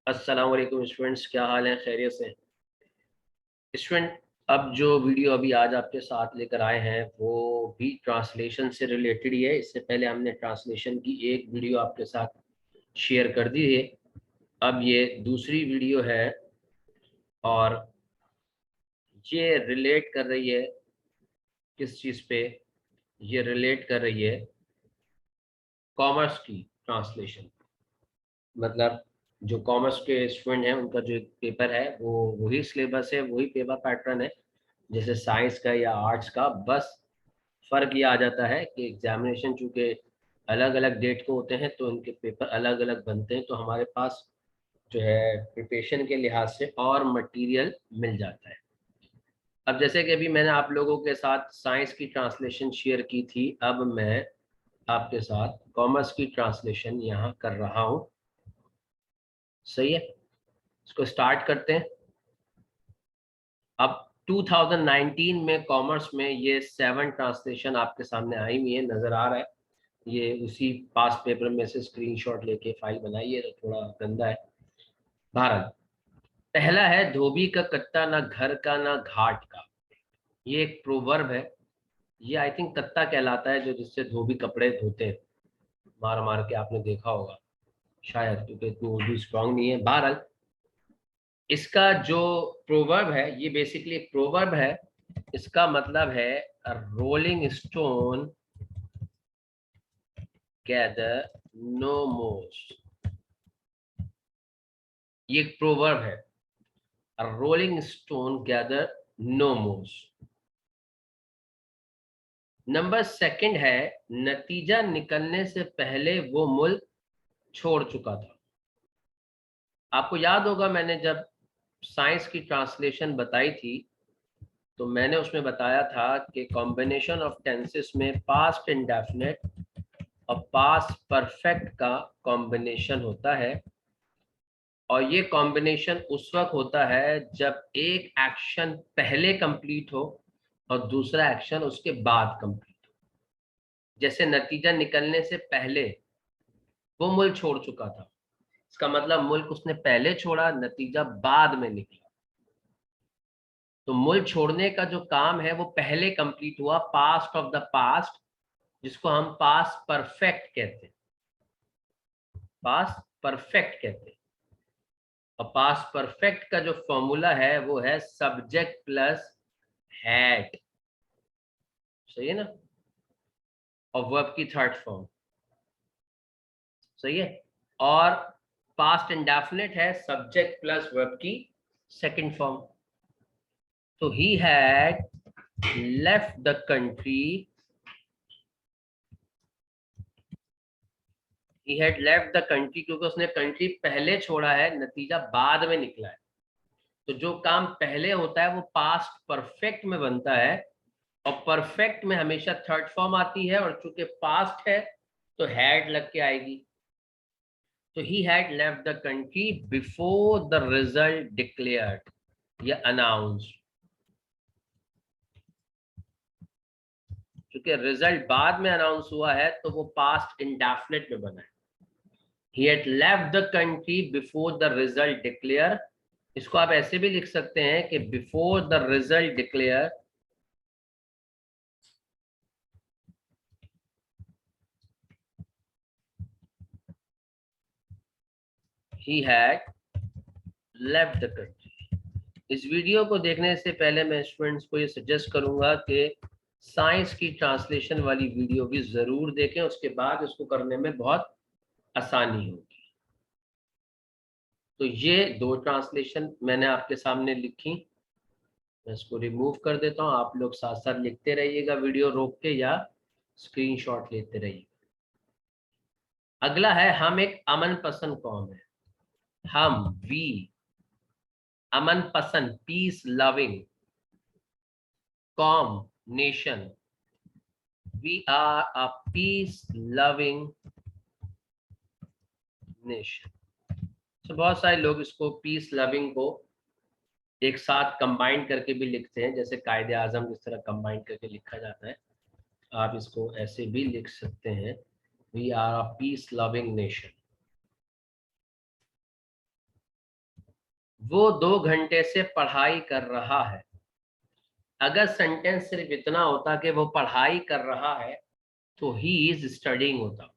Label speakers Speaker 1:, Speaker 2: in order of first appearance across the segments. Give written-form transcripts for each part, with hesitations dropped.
Speaker 1: अस्सलाम वालेकुम स्टूडेंट्स, क्या हाल है? खैरियत से? स्टूडेंट, अब जो वीडियो अभी आज आपके साथ लेकर आए हैं वो भी ट्रांसलेशन से रिलेटेड ही है। इससे पहले हमने ट्रांसलेशन की एक वीडियो आपके साथ शेयर कर दी है। अब ये दूसरी वीडियो है और ये रिलेट कर रही है किस चीज़ पे? ये रिलेट कर रही है कॉमर्स की ट्रांसलेशन। मतलब जो कॉमर्स के स्टूडेंट हैं उनका जो पेपर है वो वही सिलेबस है, वही पेपर पैटर्न है जैसे साइंस का या आर्ट्स का। बस फर्क ये आ जाता है कि एग्जामिनेशन चूंकि अलग अलग डेट को होते हैं तो उनके पेपर अलग अलग बनते हैं, तो हमारे पास जो है प्रिपरेशन के लिहाज से और मटेरियल मिल जाता है। अब जैसे कि अभी मैंने आप लोगों के साथ साइंस की ट्रांसलेशन शेयर की थी, अब मैं आपके साथ कॉमर्स की ट्रांसलेशन यहाँ कर रहा हूँ। सही है, इसको स्टार्ट करते हैं। अब 2019 में कॉमर्स में ये 7 ट्रांसलेशन आपके सामने आई हुई है, नज़र आ रहा है। ये उसी पास पेपर में से स्क्रीनशॉट लेके फाइल बनाई है, तो थोड़ा गंदा है। भारत पहला है, धोबी का कत्ता ना घर का ना घाट का। ये एक प्रोवर्ब है। ये आई थिंक कत्ता कहलाता है, जो जिससे धोबी कपड़े धोते हैं। मार मार के आपने देखा होगा शायद, क्योंकि इतनी उर्दू स्ट्रांग नहीं है। बहरहाल इसका जो प्रोवर्ब है ये बेसिकली प्रोवर्ब है। इसका मतलब है rolling stone gather know most. ये एक प्रोवर्ब है, rolling stone gather know most. Number second है, नतीजा निकलने से पहले वो मुल्क छोड़ चुका था। आपको याद होगा मैंने जब साइंस की ट्रांसलेशन बताई थी तो मैंने उसमें बताया था कि कॉम्बिनेशन ऑफ टेंसेस में पास्ट इंडेफिनिट और पास्ट परफेक्ट का कॉम्बिनेशन होता है। और ये कॉम्बिनेशन उस वक्त होता है जब एक एक्शन पहले कंप्लीट हो और दूसरा एक्शन उसके बाद कंप्लीट हो। जैसे नतीजा निकलने से पहले वो मुल्क छोड़ चुका था, इसका मतलब मुल्क उसने पहले छोड़ा, नतीजा बाद में निकला। तो मुल्क छोड़ने का जो काम है वो पहले कंप्लीट हुआ, पास्ट ऑफ द पास्ट, जिसको हम पास्ट परफेक्ट कहते हैं। पास्ट परफेक्ट कहते हैं। और पास्ट परफेक्ट का जो फॉर्मूला है वो है सब्जेक्ट प्लस हैड। सही है ना? और वर्ब की थर्ड फॉर्म। सही है। और पास्ट इंडेफिनिट है सब्जेक्ट प्लस वर्ब की सेकंड फॉर्म। तो he had left the country, he had left the country, क्योंकि उसने कंट्री पहले छोड़ा है, नतीजा बाद में निकला है। तो जो काम पहले होता है वो पास्ट परफेक्ट में बनता है, और परफेक्ट में हमेशा थर्ड फॉर्म आती है, और चूंकि पास्ट है तो हैड लग के आएगी। तो he had left the country before the result declared या अनाउंस्ड। क्योंकि रिजल्ट बाद में अनाउंस हुआ है तो वो पास्ट इंडेफिनिट में बना है। He had left the country before the result declare. इसको आप ऐसे भी लिख सकते हैं कि before the result declare he had left the country. इस वीडियो को देखने से पहले मैं स्टूडेंट्स को ये सजेस्ट करूंगा कि साइंस की ट्रांसलेशन वाली वीडियो भी जरूर देखें, उसके बाद इसको करने में बहुत आसानी होगी। तो ये 2 ट्रांसलेशन मैंने आपके सामने लिखी। मैं इसको रिमूव कर देता हूँ, आप लोग साथ साथ लिखते रहिएगा वीडियो रोक के या स्क्रीनशॉट लेते रहिए। अगला है, हम एक अमन पसंद कौम है। हम, वी, अमन पसंद, पीस लविंग कौम, nation. We are a peace loving nation. तो बहुत सारे लोग इसको पीस लविंग को एक साथ कंबाइन करके भी लिखते हैं, जैसे कायदे आजम जिस तरह कंबाइन करके लिखा जाता है, आप इसको ऐसे भी लिख सकते हैं, we are a peace loving nation. वो 2 घंटे से पढ़ाई कर रहा है। अगर सेंटेंस सिर्फ इतना होता कि वो पढ़ाई कर रहा है तो ही इज स्टडिंग होता,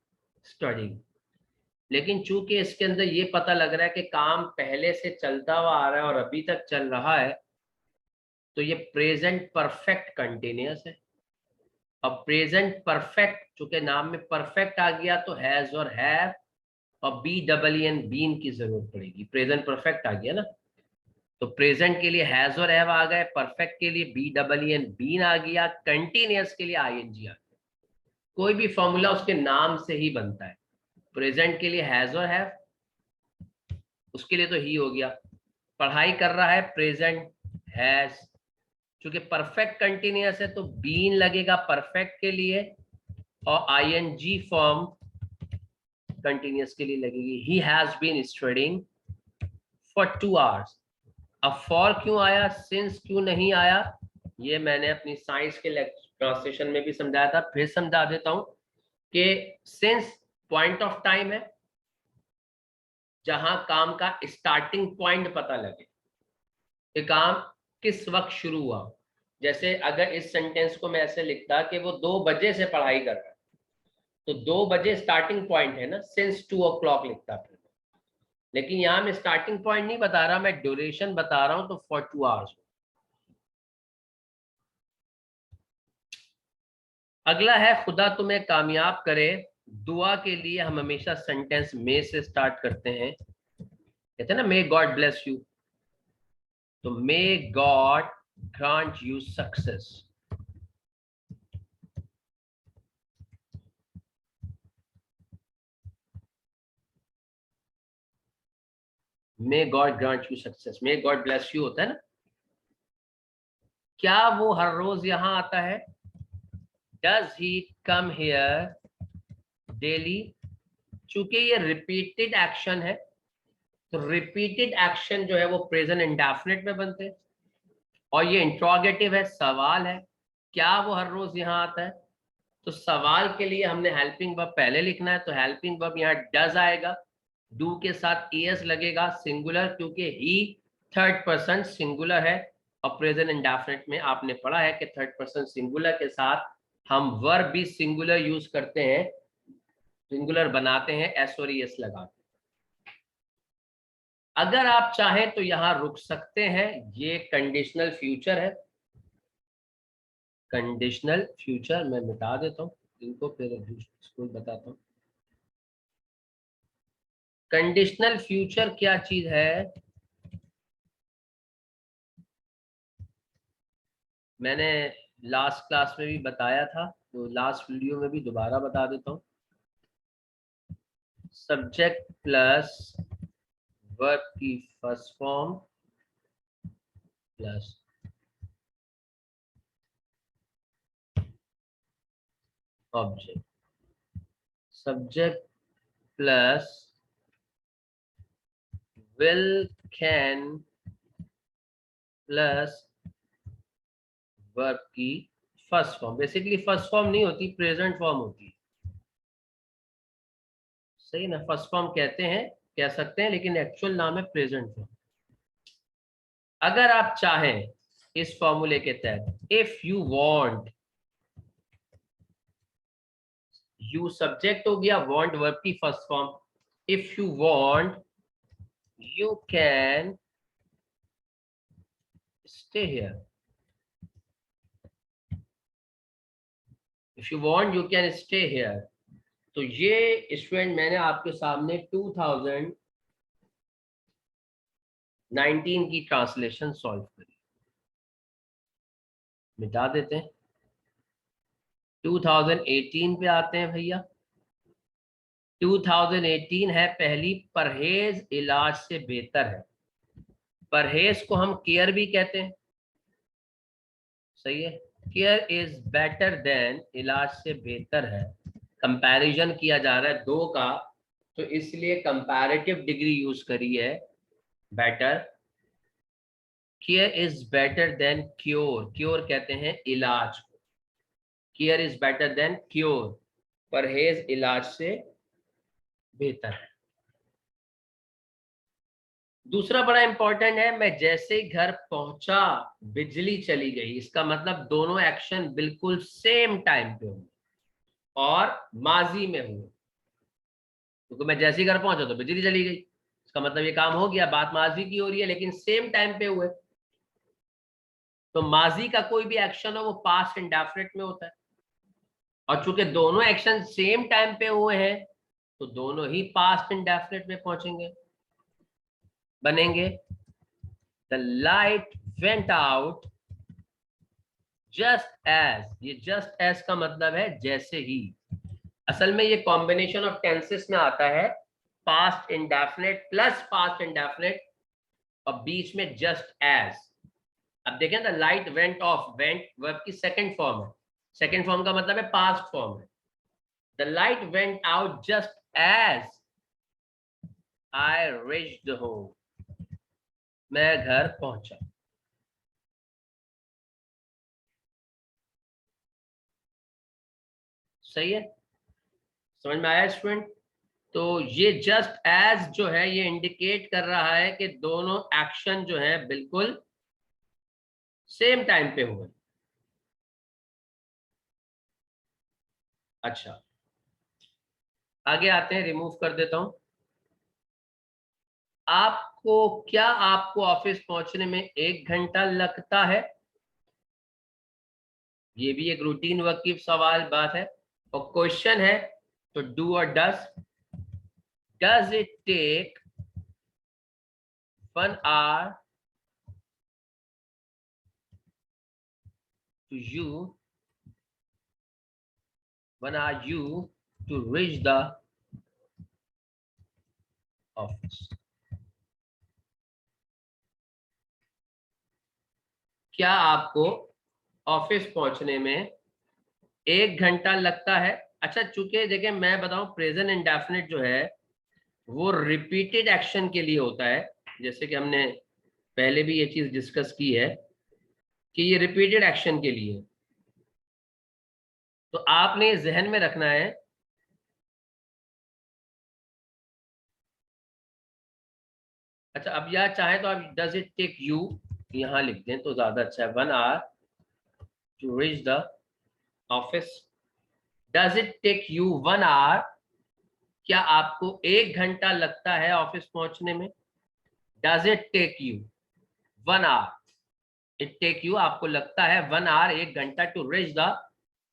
Speaker 1: स्टडिंग। लेकिन चूंकि इसके अंदर ये पता लग रहा है कि काम पहले से चलता हुआ आ रहा है और अभी तक चल रहा है, तो ये प्रेजेंट परफेक्ट कंटिन्यूअस है। अब प्रेजेंट परफेक्ट, चूंकि नाम में परफेक्ट आ गया तो हैज और हैव और बी डबल एन बीन की जरूरत पड़ेगी। प्रेजेंट परफेक्ट आ गया ना, तो प्रेजेंट के लिए हैज और हैव आ गए, परफेक्ट के लिए बी डबल एन बीन आ गया, कंटिन्यूअस के लिए आईएनजी आ गया। कोई भी फॉर्मूला उसके नाम से ही बनता है। प्रेजेंट के लिए हैज और हैव, उसके लिए तो ही हो गया। पढ़ाई कर रहा है, प्रेजेंट हैज। क्योंकि परफेक्ट कंटिन्यूअस है तो बीन लगेगा परफेक्ट के लिए और आईएनजी फॉर्म कंटिन्यूअस के लिए लगेगी। He has been studying for 2 hours. अब फॉर क्यों आया, सिंस क्यों नहीं आया, ये मैंने अपनी साइंस के ट्रांसलेशन में भी समझाया था, फिर समझा देता हूं कि सिंस पॉइंट ऑफ टाइम है जहां काम का स्टार्टिंग पॉइंट पता लगे कि काम किस वक्त शुरू हुआ। जैसे अगर इस सेंटेंस को मैं ऐसे लिखता कि वो 2 बजे से पढ़ाई कर रहा है, तो 2 बजे स्टार्टिंग पॉइंट है ना, सिंस 2 o'clock लिखता फिर। लेकिन यहां मैं स्टार्टिंग पॉइंट नहीं बता रहा, मैं ड्यूरेशन बता रहा हूं, तो फॉर 2 आवर्स। अगला है खुदा तुम्हें कामयाब करे। दुआ के लिए हम हमेशा सेंटेंस में से स्टार्ट करते हैं, कहते हैं ना मे गॉड ब्लेस यू, तो may God grant you success. May God grant you success, may God bless you होता है ना। क्या वो हर रोज यहां आता है? Does he come here daily? चूंकि ये रिपीटेड एक्शन है, तो रिपीटेड एक्शन जो है वो प्रेजेंट इंडेफिनिट में बनते हैं। और ये इंट्रोगेटिव है, सवाल है, क्या वो हर रोज यहाँ आता है? तो सवाल के लिए हमने हेल्पिंग वर्ब पहले लिखना है, तो हेल्पिंग वर्ब यहाँ डज आएगा, डू के साथ ईएस लगेगा, सिंगुलर, क्योंकि ही थर्ड पर्सन सिंगुलर है। और प्रेजेंट इंडेफिनिट में आपने पढ़ा है कि थर्ड पर्सन सिंगुलर के साथ हम वर्ब भी सिंगुलर यूज करते हैं, सिंगुलर बनाते हैं एस और एस लगा के। अगर आप चाहें तो यहां रुक सकते हैं, ये कंडीशनल फ्यूचर है। कंडीशनल फ्यूचर मैं मिटा देता हूं इनको, फिर स्कूल बताता हूं। कंडीशनल फ्यूचर क्या चीज है, मैंने लास्ट क्लास में भी बताया था, तो लास्ट वीडियो में भी दोबारा बता देता हूं। सब्जेक्ट प्लस वर्ब की first form plus object, subject plus will can plus verb की first form. Basically first form नहीं होती, प्रेजेंट फॉर्म होती है, सही ना। फर्स्ट फॉर्म कहते हैं, कह सकते हैं, लेकिन एक्चुअल नाम है प्रेजेंट फॉर्म। अगर आप चाहें इस फॉर्मूले के तहत, if you want, you subject हो गया, वांट वर्ब की first form, if you want you can stay here, if you want you can stay here. तो ये स्टूडेंट मैंने आपके सामने 2019 की ट्रांसलेशन सॉल्व करी, मिटा देते हैं। 2018 पे आते हैं भैया। 2018 है पहली, परहेज इलाज से बेहतर है। परहेज को हम केयर भी कहते हैं, सही है। केयर इज बेटर देन, इलाज से बेहतर है। कंपैरिजन किया जा रहा है दो का, तो इसलिए कंपैरेटिव डिग्री यूज करी है, better. Care is better than cure, cure कहते हैं इलाज को, care is better than cure, परहेज इलाज से बेहतर है। दूसरा बड़ा इंपॉर्टेंट है, मैं जैसे ही घर पहुंचा बिजली चली गई, इसका मतलब दोनों एक्शन बिल्कुल सेम टाइम पे हुए और माजी में हुए, क्योंकि मैं जैसे ही घर पहुंचा तो बिजली चली गई, इसका मतलब ये काम हो गया, बात माजी की हो रही है लेकिन सेम टाइम पे हुए। तो माजी का कोई भी एक्शन हो वो पास्ट इंडेफिनिट में होता है, और चूंकि दोनों एक्शन सेम टाइम पे हुए हैं तो दोनों ही पास्ट इंडेफिनिट में पहुंचेंगे, बनेंगे। The light went out just as, ये जस्ट एज का मतलब है जैसे ही। असल में ये कॉम्बिनेशन ऑफ टेंसेस में आता है, past indefinite plus past indefinite और बीच में जस्ट एज। अब देखें, the light went off, went verb की सेकंड फॉर्म है, सेकंड फॉर्म का मतलब है पास्ट फॉर्म है। The light went out just as I reached home, मैं घर पहुंचा। सही है, समझ में आया स्टूडेंट? तो ये जस्ट एज जो है ये इंडिकेट कर रहा है कि दोनों एक्शन जो है बिल्कुल सेम टाइम पे हुए। अच्छा, आगे आते हैं, रिमूव कर देता हूं। आपको, क्या आपको ऑफिस पहुंचने में 1 घंटा लगता है? ये भी एक रूटीन वर्क की सवाल बात है, और क्वेश्चन है तो डू और does it take 1 hour to you 1 hour you to reach the office? क्या आपको ऑफिस पहुंचने में 1 घंटा लगता है? अच्छा, चूंकि देखिए मैं बताऊं, प्रेजेंट इंडेफिनिट जो है वो रिपीटेड एक्शन के लिए होता है, जैसे कि हमने पहले भी ये चीज डिस्कस की है कि ये रिपीटेड एक्शन के लिए। तो आपने जहन में रखना है, अच्छा अब यार चाहे तो आप डज इट टेक यू यहां लिख दें तो ज्यादा अच्छा है, 1 hour to reach the office. Does it take you 1 hour, क्या आपको 1 घंटा लगता है ऑफिस पहुंचने में? Does it take you 1 hour, it take you आपको लगता है 1 hour, 1 घंटा टू रीच द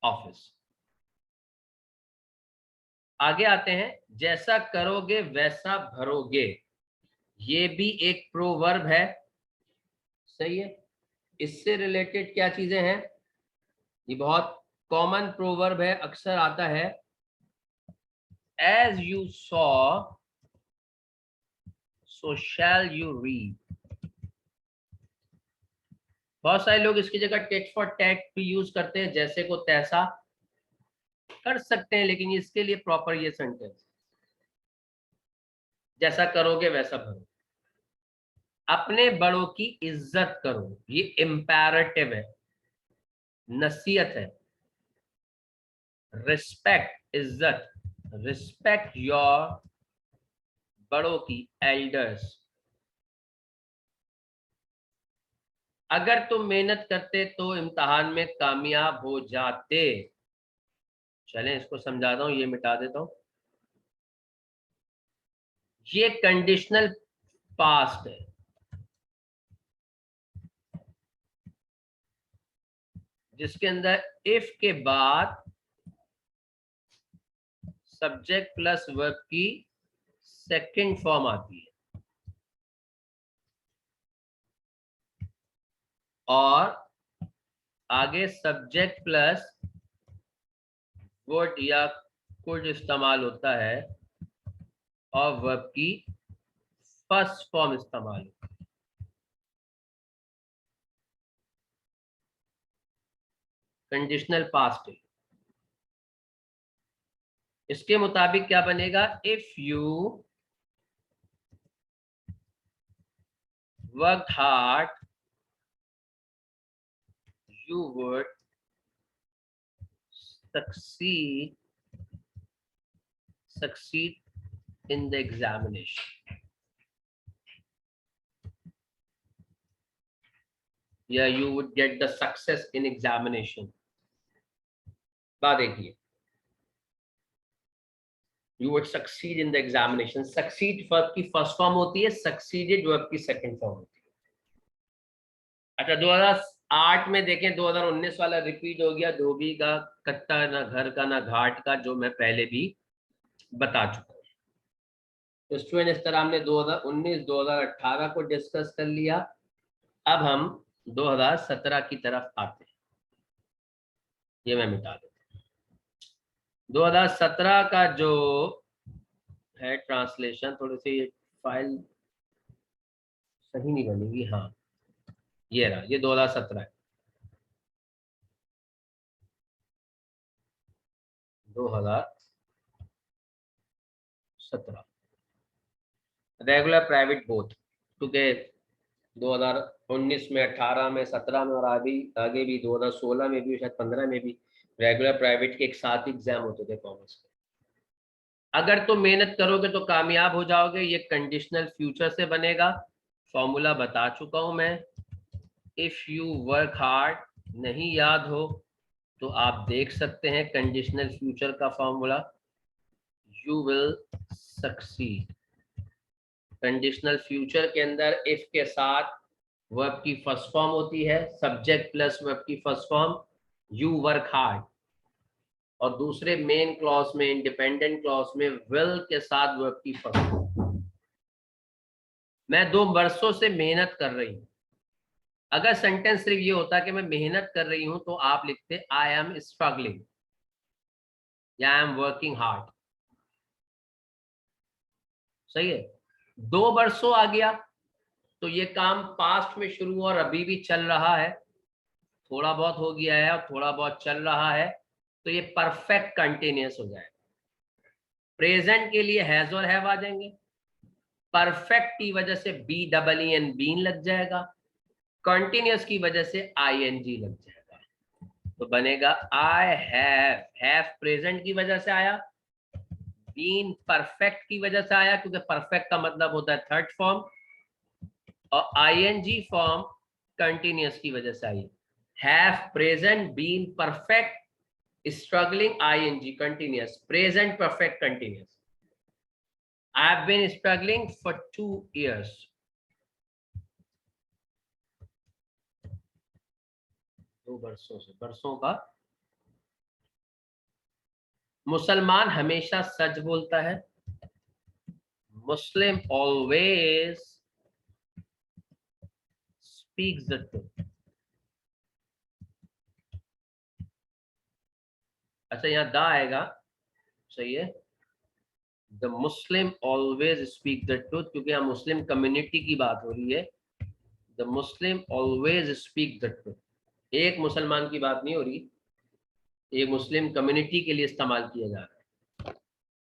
Speaker 1: ऑफिस। आगे आते हैं, जैसा करोगे वैसा भरोगे, ये भी एक प्रोवर्ब है। सही है, इससे रिलेटेड क्या चीजें हैं? ये बहुत कॉमन प्रोवर्ब है, अक्सर आता है, as you saw so shall you reap. बहुत सारे लोग इसकी जगह टेट फॉर टैट भी यूज करते हैं, जैसे को तैसा कर सकते हैं, लेकिन इसके लिए प्रॉपर ये सेंटेंस, जैसा करोगे वैसा भरो। अपने बड़ों की इज्जत करो, ये इम्पेरेटिव है, नसीहत है। रिस्पेक्ट, इज्जत, रिस्पेक्ट योर, बड़ों की, एल्डर्स। अगर तुम मेहनत करते तो इम्तिहान में कामयाब हो जाते। चलें इसको समझाता हूं, ये मिटा देता हूं। ये कंडीशनल पास्ट है, जिसके अंदर इफ के बाद सब्जेक्ट प्लस वर्ब की सेकंड फॉर्म आती है, और आगे सब्जेक्ट प्लस वुड या कुड इस्तेमाल होता है, और वर्ब की फर्स्ट फॉर्म इस्तेमाल होती है। कंडीशनल पास्ट है। इसके मुताबिक क्या बनेगा? If you work hard you would succeed in the examination. या you would get the success in examination. बात देखिए, you would succeed in the examination. Succeed verb की फर्स्ट फॉर्म होती है, सक्सीडेड वर्ब की सेकंड फॉर्म होती है। अच्छा, 2008 में देखें, 2019 वाला रिपीट हो गया, धोबी का कट्टा ना घर का ना घाट का, जो मैं पहले भी बता चुका हूँ। तो स्टूडेंट, इस तरह हमने 2019 2018 को डिस्कस कर लिया। अब हम 2017 की तरफ आते हैं। ये मैं मिटा देता हूँ। 2017 का जो है ट्रांसलेशन, थोड़ी सी फाइल सही नहीं बनेगी। हाँ, ये रहा, ये 2017 है। 2017 रेगुलर प्राइवेट बोथ, क्योंकि 2019 में, 18 में, 17 में और आगे भी 2016 में भी, शायद 15 में भी रेगुलर प्राइवेट के एक साथ एग्जाम होते थे कॉमर्स के। अगर तुम मेहनत करोगे तो कामयाब हो जाओगे। ये कंडीशनल फ्यूचर से बनेगा, फॉर्मूला बता चुका हूं मैं। इफ यू वर्क हार्ड, नहीं याद हो तो आप देख सकते हैं कंडीशनल फ्यूचर का formula, you will succeed. Conditional future के अंदर इफ के साथ वर्ब की फर्स्ट फॉर्म होती है, सब्जेक्ट प्लस वर्ब की first form, you work hard. और दूसरे मेन क्लॉज में, इंडिपेंडेंट क्लॉज में, विल के साथ वर्ब की फर्स्ट फॉर्म। मैं 2 वर्षों से मेहनत कर रही हूँ। अगर सेंटेंस सिर्फ ये होता कि मैं मेहनत कर रही हूं, तो आप लिखते आई एम स्ट्रगलिंग या आई एम वर्किंग हार्ड। सही है। 2 वर्षों आ गया तो ये काम पास्ट में शुरू और अभी भी चल रहा है, थोड़ा बहुत हो गया है और थोड़ा बहुत चल रहा है, तो ये परफेक्ट कंटिन्यूअस हो जाएगा। प्रेजेंट के लिए हैज और हैव आ जाएंगे। परफेक्ट की वजह से B double E N been लग जाएगा। कंटिन्यूअस की वजह से आई एन जी लग जाएगा। तो बनेगा आई हैव प्रेजेंट की वजह से आया, बीन परफेक्ट की वजह से आया, क्योंकि परफेक्ट का मतलब होता है थर्ड फॉर्म, और आईएनजी फॉर्म कंटिन्यूअस की वजह से आई। Have present been perfect struggling ING continuous present perfect continuous. I have been struggling for 2 years। 2 वर्षों से, वर्षों का। मुसलमान हमेशा सच बोलता है। मुस्लिम ऑलवेज स्पीक्स द ट्रूथ। अच्छा, यहाँ दा आएगा, सही है। The Muslim always speak the truth, क्योंकि यहाँ मुस्लिम कम्युनिटी की बात हो रही है। The Muslim always speak the truth. एक मुसलमान की बात नहीं हो रही, ये मुस्लिम कम्युनिटी के लिए इस्तेमाल किया जा रहा है।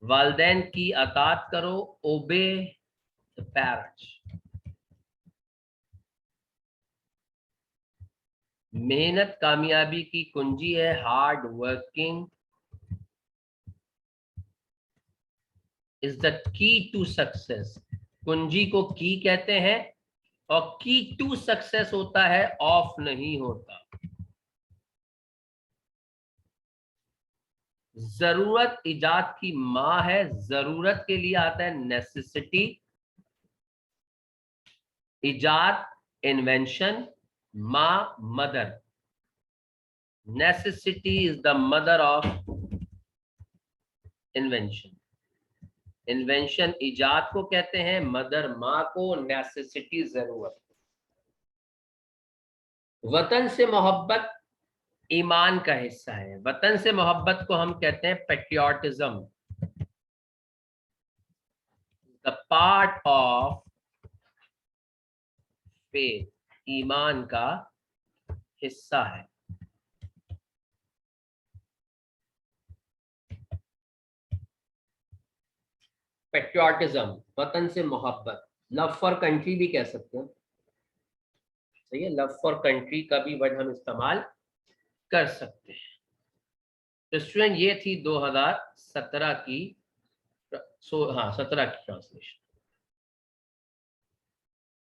Speaker 1: वालदैन की अतात करो, ओबे द पेरेंट्स। मेहनत कामयाबी की कुंजी है, hard working is the key to success. कुंजी को की कहते हैं, और की टू सक्सेस होता है, ऑफ नहीं होता। जरूरत इजाद की माँ है, जरूरत के लिए आता है नेसेसिटी, इजाद इन्वेंशन, माँ mother. Necessity is the mother of invention. Invention इजाद को कहते हैं, मदर माँ को, नेसेसिटी जरूरत। वतन से मोहब्बत ईमान का हिस्सा है। वतन से मोहब्बत को हम कहते हैं patriotism, the part of faith, ईमान का हिस्सा है। पेट्रियोटिज्म, वतन से मोहब्बत। लव फॉर कंट्री भी कह सकते हैं, सही है। लव फॉर कंट्री का भी वर्ड हम इस्तेमाल कर सकते हैं। तो स्टूडेंट, ये थी 2017 की, हाँ 17 की ट्रांसलेशन।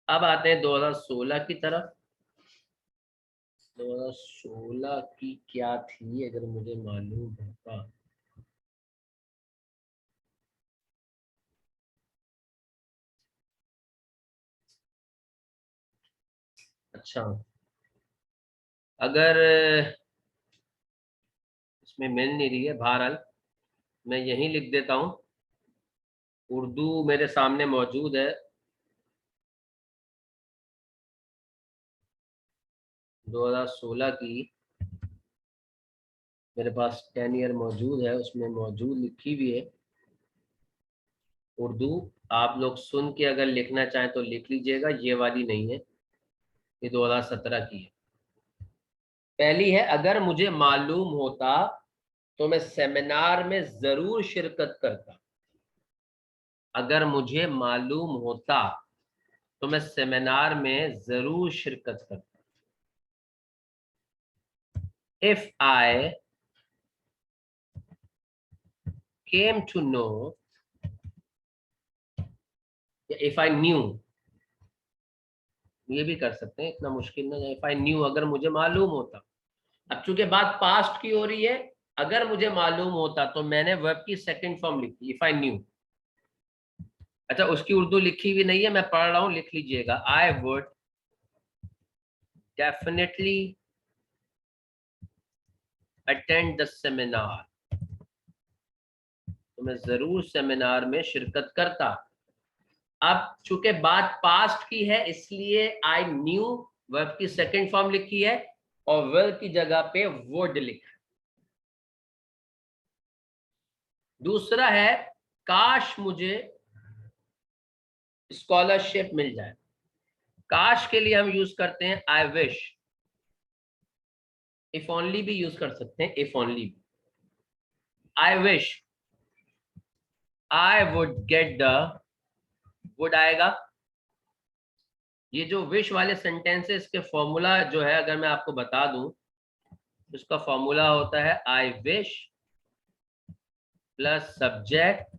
Speaker 1: अब आते हैं 2016 की तरफ। 2016 की क्या थी अगर मुझे मालूम होता। अच्छा, अगर इसमें मिल नहीं रही है, बहरहाल मैं यहीं लिख देता हूँ। उर्दू मेरे सामने मौजूद है, 2016 की मेरे पास 10 ईयर मौजूद है, उसमें मौजूद लिखी भी है उर्दू। आप लोग सुन के अगर लिखना चाहें तो लिख लीजिएगा, ये वाली नहीं है, ये 2017 की है। पहली है, अगर मुझे मालूम होता तो मैं सेमिनार में जरूर शिरकत करता। अगर मुझे मालूम होता तो मैं सेमिनार में जरूर शिरकत करता। If I came to know, if I knew, ये भी कर सकते हैं, इतना मुश्किल नहीं है। इफ आई न्यू, अगर मुझे मालूम होता। अब चूंकि बात पास्ट की हो रही है, अगर मुझे मालूम होता तो मैंने वर्ब की सेकंड फॉर्म लिखी, इफ आई न्यू। अच्छा, उसकी उर्दू लिखी हुई नहीं है, मैं पढ़ रहा हूं, लिख लीजिएगा। I would definitely attend the seminar, तो मैं जरूर सेमिनार में शिरकत करता। अब चूंकि बात पास्ट की है, इसलिए आई न्यू वर्ब की सेकंड फॉर्म लिखी है और वर्ब की जगह पे वुड लिखा। दूसरा है, काश मुझे स्कॉलरशिप मिल जाए। काश के लिए हम यूज करते हैं आई विश। इफ ओनली भी यूज कर सकते हैं, इफ ओनली भी। I wish I would get the, would आएगा। ये जो विश वाले सेंटेंसेस के फॉर्मूला जो है, अगर मैं आपको बता दूं, उसका फॉर्मूला होता है I wish plus subject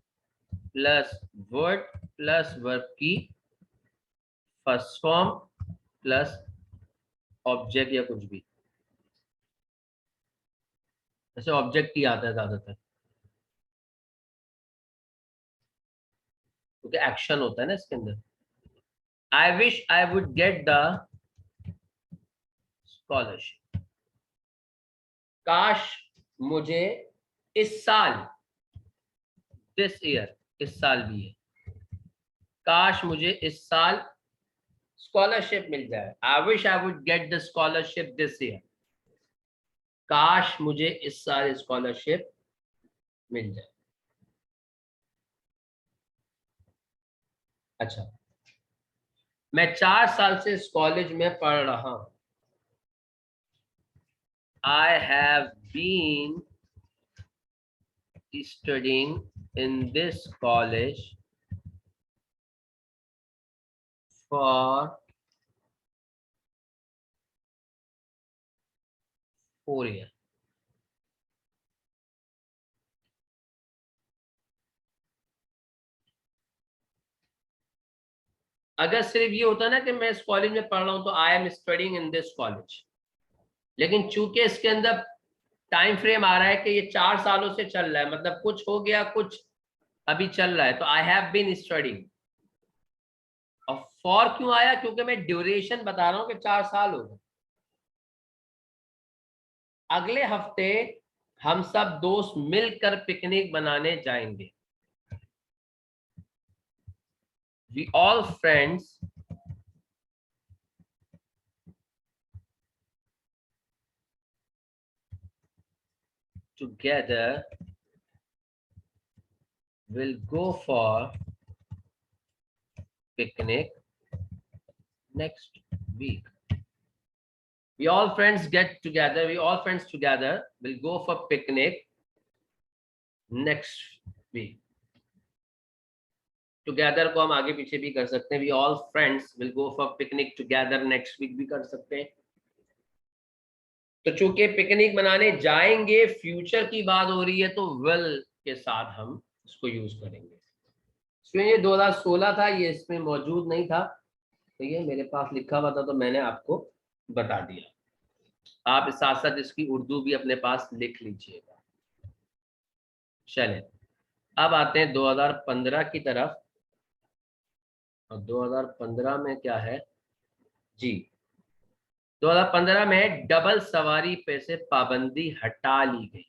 Speaker 1: plus word plus verb की फर्स्ट फॉर्म प्लस ऑब्जेक्ट या कुछ भी। ऐसे ऑब्जेक्ट ही आता है ज्यादातर, क्योंकि एक्शन होता है ना इसके अंदर। I wish I would get the scholarship. काश मुझे इस साल, दिस ईयर, इस साल भी है, काश मुझे इस साल स्कॉलरशिप मिल जाए। I wish I would get the scholarship this year. काश मुझे इस साल स्कॉलरशिप मिल जाए। अच्छा, मैं 4 साल से इस कॉलेज में पढ़ रहा हूं। I have been studying in this college for 4 years. अगर सिर्फ ये होता ना कि मैं इस कॉलेज में पढ़ रहा हूं, तो I am studying in this college. लेकिन चूंकि इसके अंदर टाइम फ्रेम आ रहा है कि ये 4 सालों से चल रहा है, मतलब कुछ हो गया, कुछ अभी चल रहा है, तो आई हैव बीन स्टडिंग। और फॉर क्यों आया? क्योंकि मैं ड्यूरेशन बता रहा हूं कि 4 साल हो गए। अगले हफ्ते हम सब दोस्त मिलकर पिकनिक मनाने जाएंगे। We all friends together will go for picnic next week. We all friends get together. We all friends together will go for picnic next week. Together को हम आगे पीछे भी कर सकते हैं। We all friends will go for picnic together next week भी कर सकते हैं। तो चूंकि पिकनिक मनाने जाएंगे, फ्यूचर की बात हो रही है, तो will के साथ हम इसको यूज करेंगे। इसमें ये 2016 था, ये इसमें मौजूद नहीं था, तो ये मेरे पास लिखा हुआ था, तो मैंने आपको बता दिया। आप इस साथ साथ इसकी उर्दू भी अपने पास लिख लीजिएगा। चलें, अब आते हैं 2015 की तरफ। और 2015 में क्या है जी, 2015 में डबल सवारी पे से पाबंदी हटा ली गई।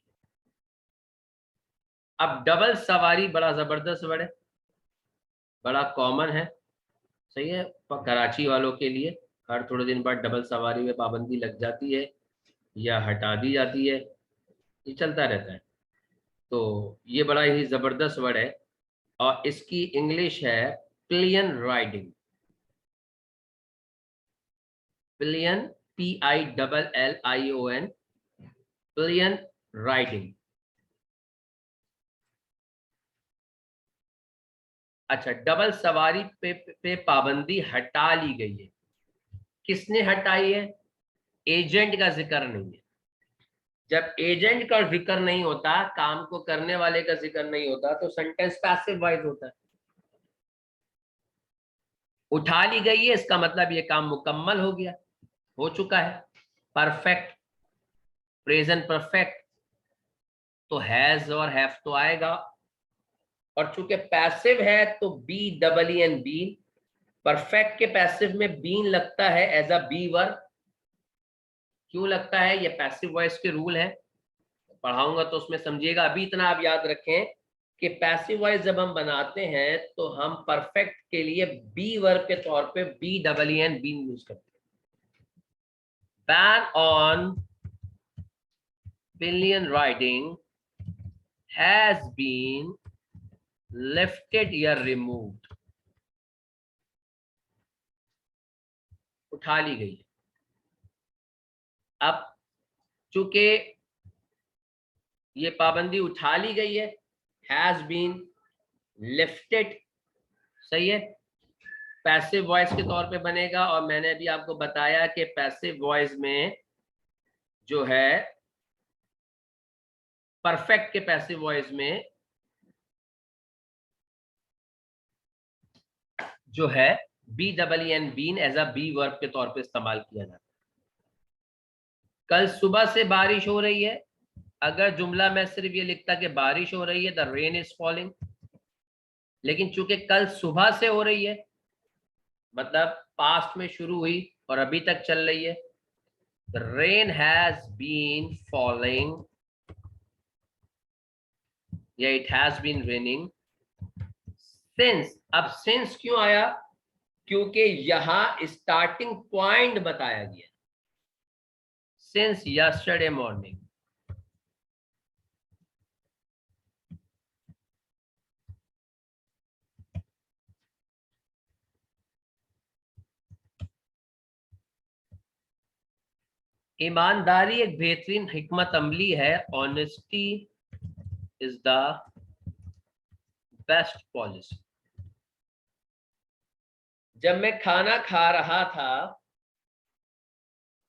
Speaker 1: अब डबल सवारी बड़ा जबरदस्त वर्ड है, बड़ा कॉमन है, सही है, पर कराची वालों के लिए हर थोड़े दिन बाद डबल सवारी में पाबंदी लग जाती है या हटा दी जाती है, ये चलता रहता है। तो ये बड़ा ही जबरदस्त वर्ड है और इसकी इंग्लिश है pillion riding. Pillion, PILLION, pillion riding. अच्छा, डबल सवारी पे पाबंदी हटा ली गई है। किसने हटाई है? एजेंट का जिक्र नहीं है। जब एजेंट का जिक्र नहीं होता, काम को करने वाले का जिक्र नहीं होता, तो सेंटेंस पैसिव वॉइस होता है। उठा ली गई है इसका मतलब ये काम मुकम्मल हो गया, हो चुका है। परफेक्ट, प्रेजेंट परफेक्ट, तो हैज और हैव तो आएगा। और चूंकि पैसिव है तो B double E N been. Perfect के पैसिव में बीन लगता है एज अ बी वर्ब। क्यों लगता है? ये पैसिव वॉइस के रूल है, पढ़ाऊंगा तो उसमें समझिएगा। अभी इतना आप याद रखें कि पैसिव वॉइस जब हम बनाते हैं तो हम परफेक्ट के लिए बी वर्ब के तौर पे B double E N been use करते हैं। Ban on pillion riding has been lifted या रिमूव्ड। उठा ली गई है। अब चूंकि ये पाबंदी उठा ली गई है, हैज बीन लिफ्टेड, सही है, पैसिव वॉइस के तौर पे बनेगा। और मैंने भी आपको बताया कि पैसिव वॉइस में जो है, परफेक्ट के पैसिव वॉइस में जो है B double E N been as a be verb के तौर पे इस्तेमाल किया जाता है। कल सुबह से बारिश हो रही है, अगर जुमला मैं सिर्फ ये लिखता कि बारिश हो रही है, द रेन इज फॉलिंग, लेकिन चूंकि कल सुबह से हो रही है मतलब पास्ट में शुरू हुई और अभी तक चल रही है, the rain has been falling या it has been raining since. अब सिंस क्यों आया? क्योंकि यहां स्टार्टिंग पॉइंट बताया गया, सिंस यस्टरडे मॉर्निंग। ईमानदारी एक बेहतरीन हिकमत अमली है। Honesty is the best policy. जब मैं खाना खा रहा था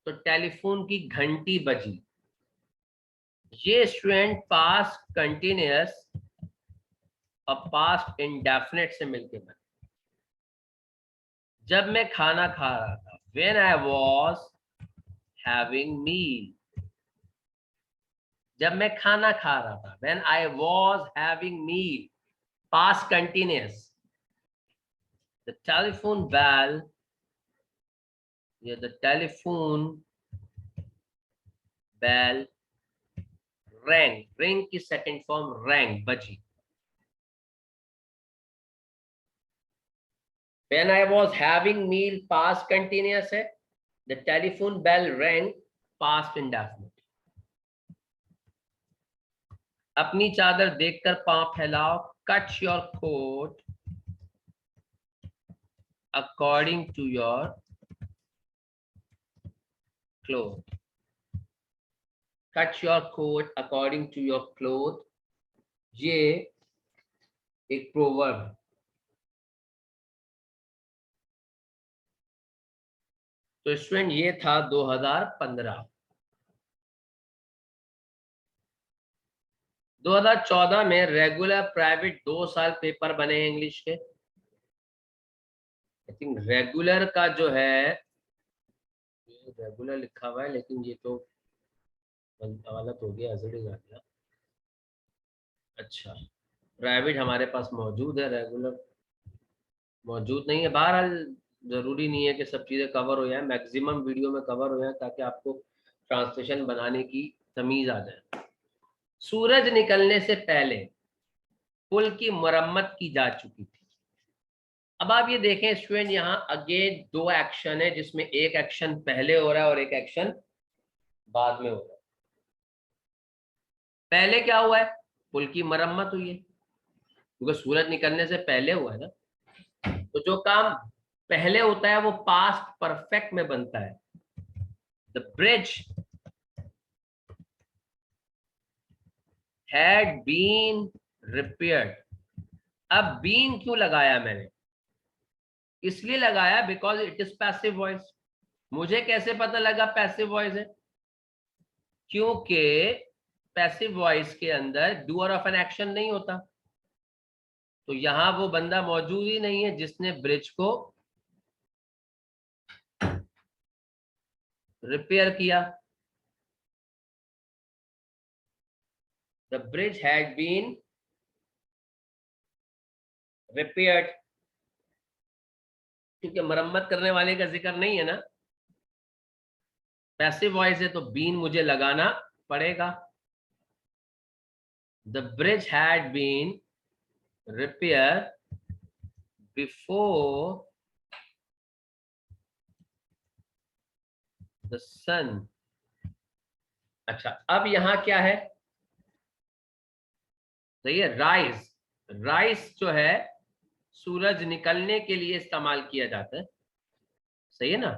Speaker 1: तो टेलीफोन की घंटी बजी। ये स्टूडेंट पास्ट कंटिन्यूअस और पास्ट इंडेफिनिट से मिलके बने। जब मैं खाना खा रहा था, when I was having meal. जब मैं खाना खा रहा था, when I was having meal, past continuous. The telephone bell या the telephone bell rang, ring की सेकंड फॉर्म रैंग, बजी। When I was having meal, past continuous है, the telephone bell rang, past indefinite। अपनी चादर देखकर पांव फैलाओ, cut your coat according to your cloth। cut your coat according to your cloth, ये एक proverb है। तो स्टूडेंट ये था 2015। 2014 में रेगुलर प्राइवेट 2 साल पेपर बने हैं इंग्लिश के। आई थिंक रेगुलर का जो है रेगुलर लिखा हुआ है, लेकिन ये तो गलत हो गया, एज इट इज आ गया। अच्छा, प्राइवेट हमारे पास मौजूद है, रेगुलर मौजूद नहीं है। बहरहाल जरूरी नहीं है कि सब चीज़ें कवर हो जाए, मैक्सिमम वीडियो में कवर हो जाए ताकि आपको ट्रांसलेशन बनाने की तमीज आ जाए। सूरज निकलने से पहले पुल की मरम्मत की जा चुकी थी। अब आप ये देखें स्टूडेंट, यहाँ अगेन दो एक्शन है जिसमें एक एक्शन पहले हो रहा है और एक एक्शन बाद में हो रहा है। पहले क्या हुआ है? पुल की मरम्मत हुई है, क्योंकि सूरज निकलने से पहले हुआ है ना। तो जो काम पहले होता है वो पास्ट परफेक्ट में बनता है। The bridge had been repaired. अब बीन क्यों लगाया मैंने? इसलिए लगाया because it is passive voice. मुझे कैसे पता लगा पैसिव वॉइस है? क्योंकि पैसिव वॉइस के अंदर डूअर ऑफ एन एक्शन नहीं होता, तो यहां वो बंदा मौजूद ही नहीं है जिसने ब्रिज को रिपेयर किया। The bridge had been repaired, क्योंकि मरम्मत करने वाले का जिक्र नहीं है ना, पैसिव वॉइस है, तो बीन मुझे लगाना पड़ेगा। The bridge had been repair before the sun. अच्छा, अब यहां क्या है? सही है, राइज। राइज जो है सूरज निकलने के लिए इस्तेमाल किया जाता है, सही है ना।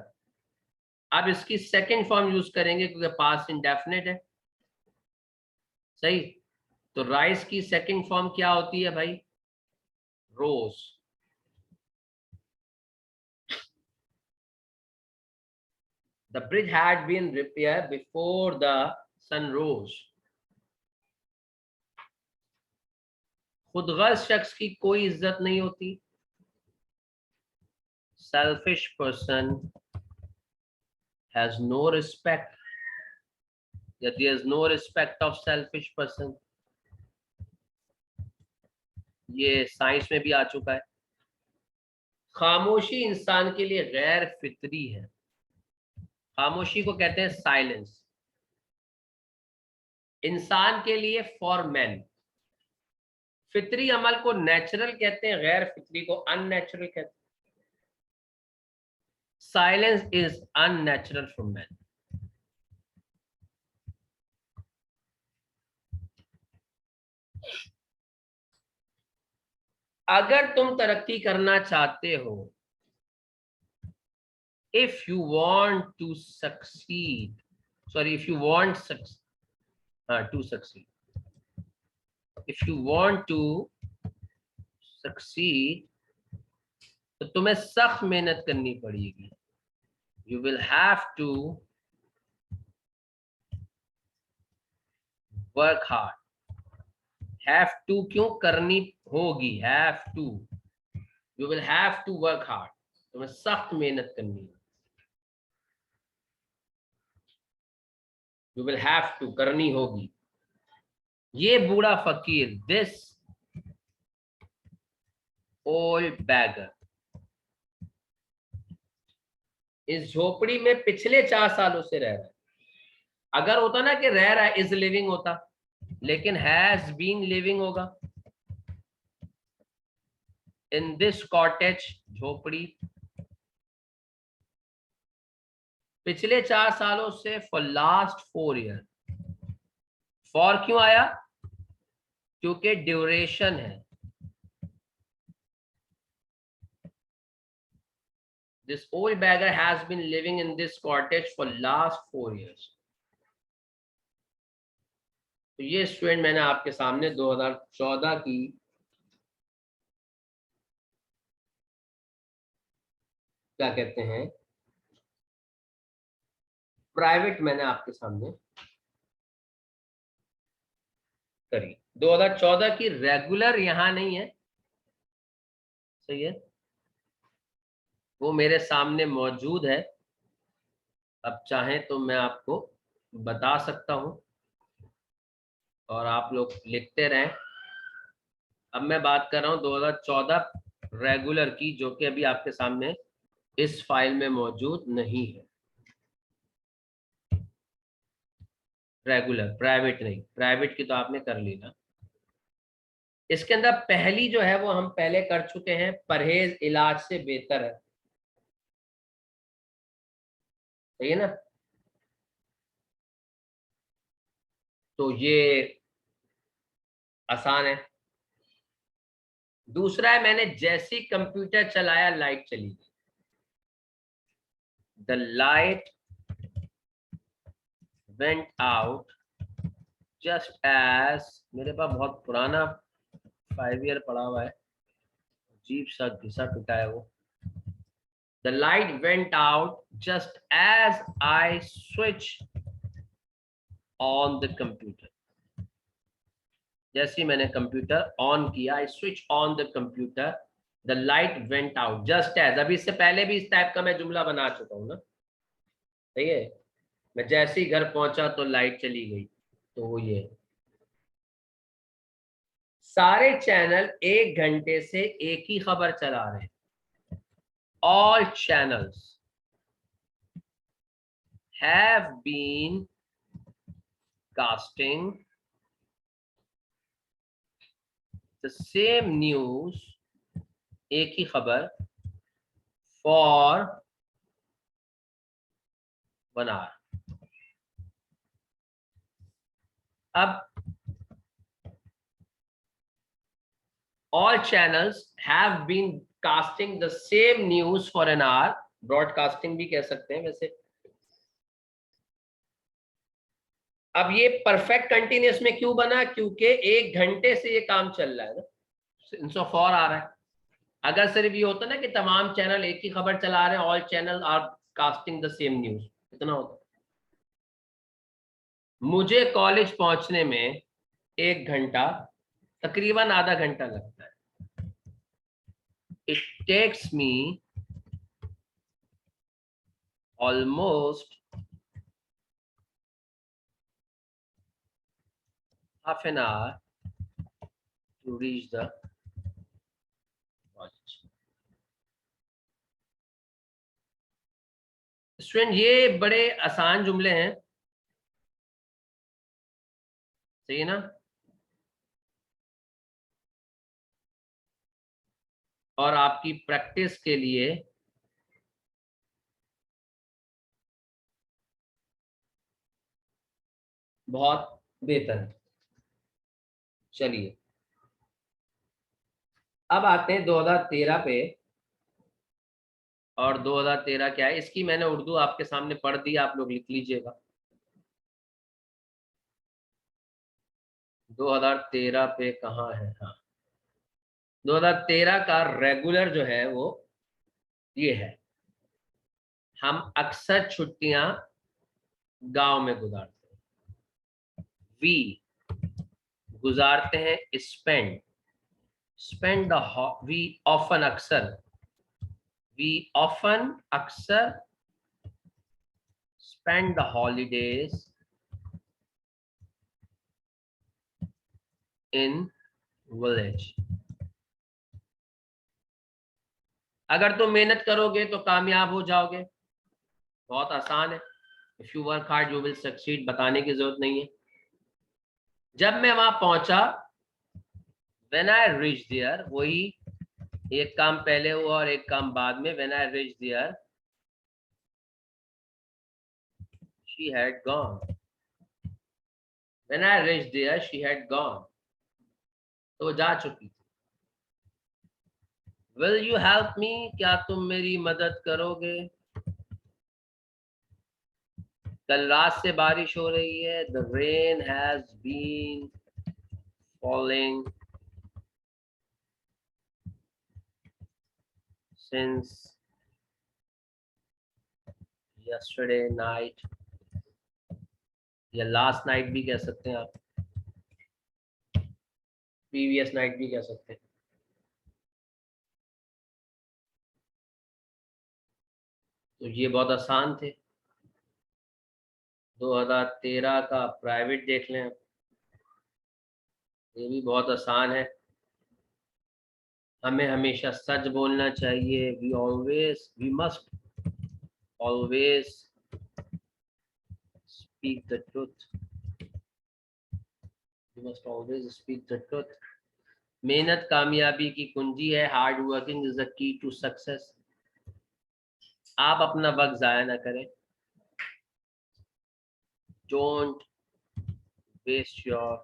Speaker 1: अब इसकी सेकंड फॉर्म यूज करेंगे क्योंकि पास्ट इंडेफिनिट है, सही। तो राइज की सेकंड फॉर्म क्या होती है भाई? Rose. The bridge had been repair before the sun rose. खुदगर्ज शख्स की कोई इज्जत नहीं होती। Selfish person has no respect, या there is no respect of selfish person. ये साइंस में भी आ चुका है। खामोशी इंसान के लिए गैर फितरी है। खामोशी को कहते हैं साइलेंस। इंसान के लिए फॉर मैन। फितरी अमल को नेचुरल कहते हैं, गैर फितरी को अननेचुरल कहते हैं। Silence is unnatural for man. अगर तुम तरक्की करना चाहते हो, if you want to succeed, sorry if you want to succeed, if you want to succeed, तो तुम्हें सख्त मेहनत करनी पड़ेगी। You will have to work hard. Have to क्यों? करनी होगी, have to. You will have to work hard, तुम्हें सख्त मेहनत करनी है। यू विल हैव टू, करनी होगी। ये बूढ़ा फकीर, दिस ओल्ड बैगर, इस झोपड़ी में पिछले 4 सालों से रह रहा है। अगर होता ना कि रह रहा है, इज लिविंग होता, लेकिन हैज बीन लिविंग होगा। इन दिस कॉटेज, झोपड़ी, पिछले 4 सालों से, फॉर लास्ट 4 ईयर। फॉर क्यों आया? क्योंकि ड्यूरेशन है। This old beggar has been living in this cottage for last 4 years. तो ये स्टूडेंट मैंने आपके सामने 2014 की क्या कहते हैं प्राइवेट, मैंने आपके सामने करी। 2014 की रेगुलर यहां नहीं है, सही है, वो मेरे सामने मौजूद है। अब चाहें तो मैं आपको बता सकता हूं और आप लोग लिखते रहें। अब मैं बात कर रहा हूं 2014 रेगुलर की, जो कि अभी आपके सामने इस फाइल में मौजूद नहीं है। रेगुलर, प्राइवेट नहीं, प्राइवेट की तो आपने कर ली ना। इसके अंदर पहली जो है वो हम पहले कर चुके हैं, परहेज इलाज से बेहतर है। सही है ना? तो ये आसान है। दूसरा है, मैंने जैसे ही कंप्यूटर चलाया लाइट चली गई। The light went out just as, मेरे पास बहुत पुराना 5 ईयर पड़ा हुआ है, अजीब सा घिसा पिटा है वो। The light went out just as I switch on the computer. जैसे ही मैंने कंप्यूटर ऑन किया, I switch on the computer, the light went out just as. अभी इससे पहले भी इस टाइप का मैं जुमला बना चुका हूं ना। सही है? मैं जैसे ही घर पहुंचा तो लाइट चली गई। तो वो ये सारे चैनल 1 घंटे से एक ही खबर चला रहे हैं। All channels have been casting the same news, एक ही खबर, फॉर 1 आवर। अब all channels have been casting the same news for an hour, broadcasting भी कह सकते हैं वैसे। अब ये परफेक्ट कंटिन्यूस में क्यों बना? क्योंकि 1 घंटे से ये काम चल रहा है ना, इंसो फॉर आ रहा है। अगर सिर्फ ये होता ना कि तमाम चैनल एक ही खबर चला रहे हैं, all channel are casting the same news, इतना होता। मुझे कॉलेज पहुंचने में 1 घंटा, तकरीबन आधा घंटा लगता है। It takes me almost half an hour to reach the college. Student, ये बड़े आसान जुमले हैं। सही है ना? और आपकी प्रैक्टिस के लिए बहुत बेहतर है। चलिए, अब आते हैं 2013 पे। और 2013 क्या है, इसकी मैंने उर्दू आपके सामने पढ़ दी, आप लोग लिख लीजिएगा। 2013 पे कहाँ है? हाँ, 2013 का रेगुलर जो है वो ये है। हम अक्सर छुट्टियां गांव में गुजारते हैं। वी गुजारते हैं, spend, spend the, we often, अक्सर, वी ऑफन, अक्सर, spend the holidays in village। अगर तुम मेहनत करोगे तो कामयाब हो जाओगे, बहुत आसान है। If you work hard you will succeed, बताने की जरूरत नहीं है। जब मैं वहां पहुंचा, व्हेन आई रीच देयर, वही एक काम पहले हुआ और एक काम बाद में। When I reach there she had gone, when I reach there she had gone, तो वो जा चुकी थी। विल यू हेल्प मी, क्या तुम मेरी मदद करोगे? कल रात से बारिश हो रही है। The rain has been falling since yesterday night, या लास्ट नाइट भी कह सकते हैं आप, प्रीवियस नाइट भी कह सकते हैं। तो ये बहुत आसान थे। 2013 का प्राइवेट देख लें, ये भी बहुत आसान है। हमें हमेशा सच बोलना चाहिए। We must always speak the truth. We must always speak the truth. मेहनत कामयाबी की कुंजी है। Hard working is the key to success. आप अपना वक्त जाया ना करें। Don't waste your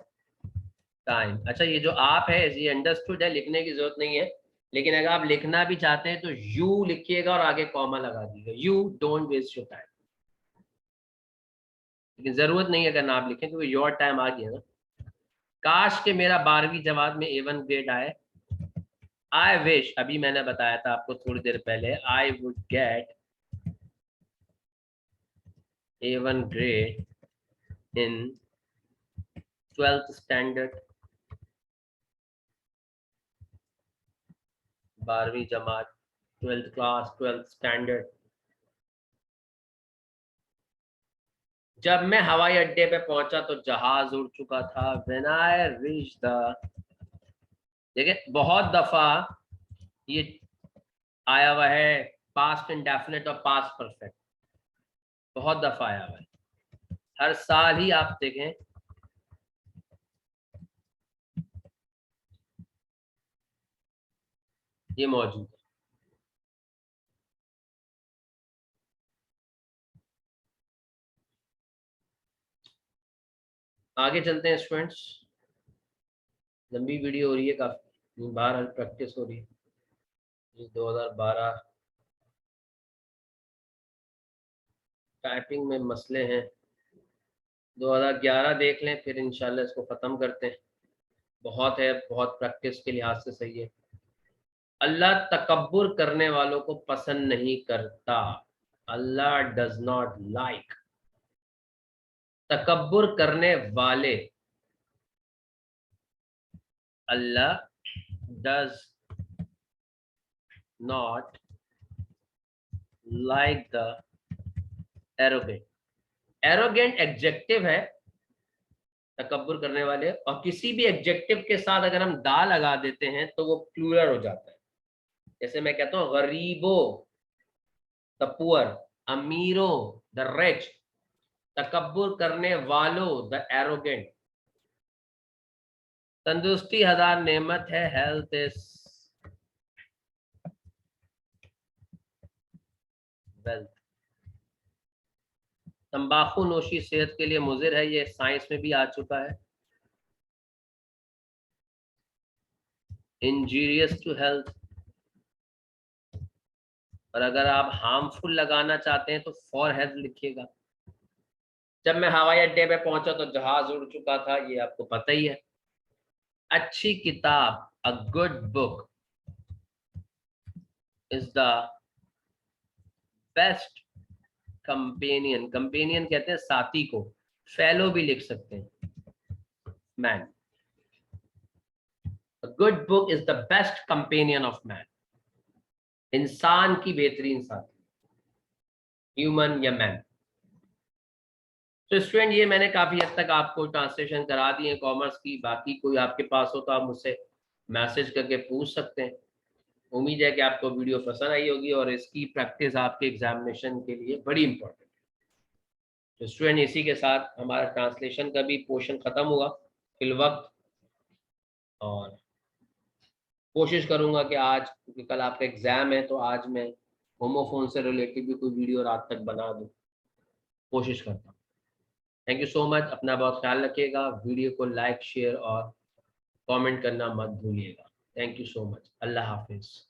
Speaker 1: time. अच्छा, ये जो आप है ये अंडरस्टूड है, लिखने की जरूरत नहीं है, लेकिन अगर आप लिखना भी चाहते हैं तो यू लिखिएगा और आगे कॉमा लगा दीजिएगा। You don't waste your time. लेकिन जरूरत नहीं है अगर ना आप लिखें, क्योंकि योर टाइम आ गया ना। काश के मेरा 12वीं जमात में A1 ग्रेड आए। आई विश, अभी मैंने बताया था आपको थोड़ी देर पहले, I would get A1 grade in 12th standard. 12वीं जमात, 12th क्लास, 12th स्टैंडर्ड। जब मैं हवाई अड्डे पे पहुंचा तो जहाज उड़ चुका था। व्हेन आई रीच द, देखिए बहुत दफा ये आया हुआ है पास्ट इंडेफिनिट और पास्ट परफेक्ट, बहुत दफा आया हुआ है। हर साल ही आप देखें ये मौजूद है। आगे चलते हैं स्टूडेंट्स। लंबी वीडियो हो रही है काफी, बाहर प्रैक्टिस हो रही है। 2012 टाइपिंग में मसले हैं। 2011 देख लें, फिर इंशाल्लाह इसको ख़त्म करते हैं। बहुत है, बहुत प्रैक्टिस के लिहाज से सही है। अल्लाह तकब्बुर करने वालों को पसंद नहीं करता। अल्लाह डज नॉट लाइक तकब्बुर करने वाले। अल्लाह does not like the arrogant. Arrogant adjective है, तकब्बुर करने वाले, और किसी भी एडजेक्टिव के साथ अगर हम दा लगा देते हैं तो वो प्लूरल हो जाता है। जैसे मैं कहता हूँ गरीबो द पुअर, अमीरो द रिच, तकब्बुर करने वालों द एरोगेंट। तंदुरुस्ती हजार नेमत है, हेल्थ इज वेल्थ। तंबाकू नोशी सेहत के लिए मुजिर है, ये साइंस में भी आ चुका है। इंजीरियस टू हेल्थ, और अगर आप हार्मफुल लगाना चाहते हैं तो फॉर हेल्थ लिखिएगा। जब मैं हवाई अड्डे पे पहुंचा तो जहाज उड़ चुका था, ये आपको पता ही है। अच्छी किताब, a good book is the best companion. Companion कहते हैं साथी को, फेलो भी लिख सकते हैं, man. A good book is the best companion of man। इंसान की बेहतरीन साथी, ह्यूमन या मैन। तो स्टूडेंट, ये मैंने काफी हद तक आपको ट्रांसलेशन करा दी है कॉमर्स की। बाकी कोई आपके पास हो तो आप मुझसे मैसेज करके पूछ सकते हैं। उम्मीद है कि आपको वीडियो पसंद आई होगी और इसकी प्रैक्टिस आपके एग्जामिनेशन के लिए बड़ी इंपॉर्टेंट है। तो स्टूडेंट, इसी के साथ हमारा ट्रांसलेशन का भी पोर्शन खत्म हुआ फिल वक्त। और कोशिश करूंगा कि आज, क्योंकि कल आपका एग्जाम है, तो आज मैं होमोफोन से रिलेटेड भी कोई वीडियो रात तक बना दूं, कोशिश करता हूँ। Thank you so much. अपना बहुत ख्याल रखिएगा। वीडियो को लाइक, शेयर और कमेंट करना मत भूलिएगा। Thank you so much. Allah Hafiz.